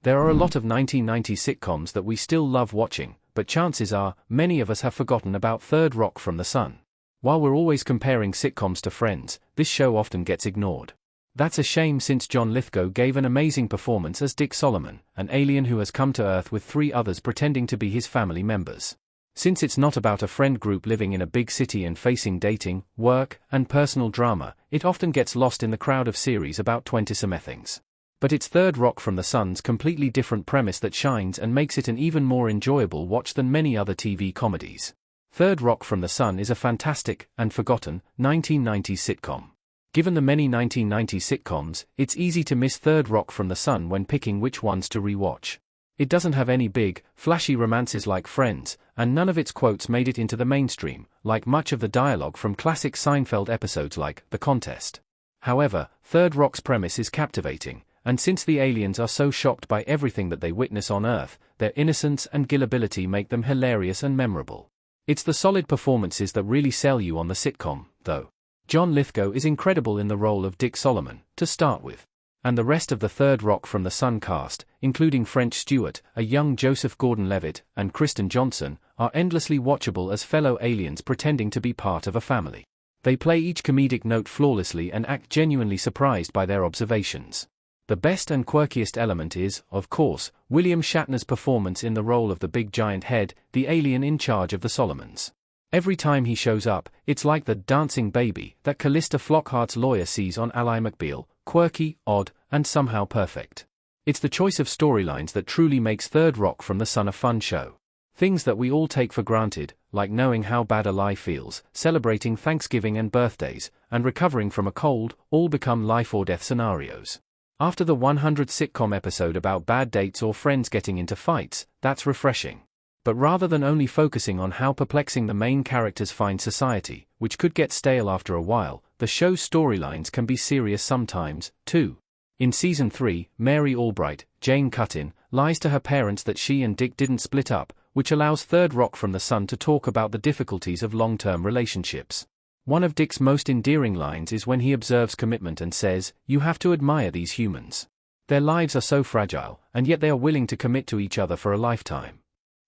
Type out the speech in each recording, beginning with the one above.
There are a lot of 1990s sitcoms that we still love watching, but chances are, many of us have forgotten about Third Rock from the Sun. While we're always comparing sitcoms to Friends, this show often gets ignored. That's a shame, since John Lithgow gave an amazing performance as Dick Solomon, an alien who has come to Earth with 3 others pretending to be his family members. Since it's not about a friend group living in a big city and facing dating, work, and personal drama, it often gets lost in the crowd of series about 20-somethings. But it's Third Rock from the Sun's completely different premise that shines and makes it an even more enjoyable watch than many other TV comedies. Third Rock from the Sun is a fantastic, and forgotten, 1990s sitcom. Given the many 1990s sitcoms, it's easy to miss Third Rock from the Sun when picking which ones to rewatch. It doesn't have any big, flashy romances like Friends, and none of its quotes made it into the mainstream, like much of the dialogue from classic Seinfeld episodes like The Contest. However, Third Rock's premise is captivating, and since the aliens are so shocked by everything that they witness on Earth, their innocence and gullibility make them hilarious and memorable. It's the solid performances that really sell you on the sitcom, though. John Lithgow is incredible in the role of Dick Solomon, to start with. And the rest of the Third Rock from the Sun cast, including French Stewart, a young Joseph Gordon-Levitt, and Kristen Johnson, are endlessly watchable as fellow aliens pretending to be part of a family. They play each comedic note flawlessly and act genuinely surprised by their observations. The best and quirkiest element is, of course, William Shatner's performance in the role of the big giant head, the alien in charge of the Solomons. Every time he shows up, it's like the dancing baby that Callista Flockhart's lawyer sees on Ally McBeal, quirky, odd, and somehow perfect. It's the choice of storylines that truly makes Third Rock from the Sun a fun show. Things that we all take for granted, like knowing how bad a lie feels, celebrating Thanksgiving and birthdays, and recovering from a cold, all become life or death scenarios. After the 100th sitcom episode about bad dates or friends getting into fights, that's refreshing. But rather than only focusing on how perplexing the main characters find society, which could get stale after a while, the show's storylines can be serious sometimes, too. In Season 3, Mary Albright, Jane Cuttin, lies to her parents that she and Dick didn't split up, which allows Third Rock from the Sun to talk about the difficulties of long-term relationships. One of Dick's most endearing lines is when he observes commitment and says, "You have to admire these humans. Their lives are so fragile, and yet they are willing to commit to each other for a lifetime."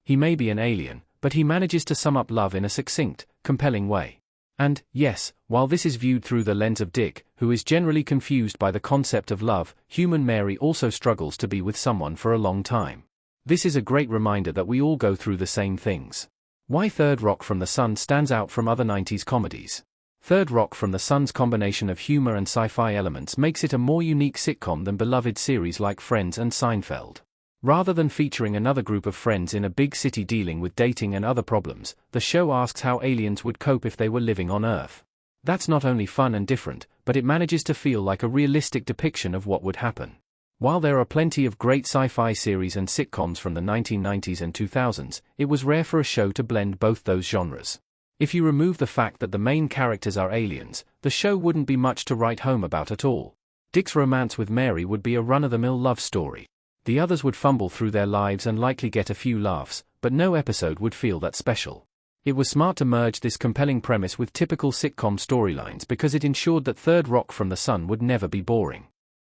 He may be an alien, but he manages to sum up love in a succinct, compelling way. And, yes, while this is viewed through the lens of Dick, who is generally confused by the concept of love, human Mary also struggles to be with someone for a long time. This is a great reminder that we all go through the same things. Why Third Rock from the Sun stands out from other 90s comedies. Third Rock from the Sun's combination of humor and sci-fi elements makes it a more unique sitcom than beloved series like Friends and Seinfeld. Rather than featuring another group of friends in a big city dealing with dating and other problems, the show asks how aliens would cope if they were living on Earth. That's not only fun and different, but it manages to feel like a realistic depiction of what would happen. While there are plenty of great sci-fi series and sitcoms from the 1990s and 2000s, it was rare for a show to blend both those genres. If you remove the fact that the main characters are aliens, the show wouldn't be much to write home about at all. Dick's romance with Mary would be a run-of-the-mill love story. The others would fumble through their lives and likely get a few laughs, but no episode would feel that special. It was smart to merge this compelling premise with typical sitcom storylines because it ensured that Third Rock from the Sun would never be boring.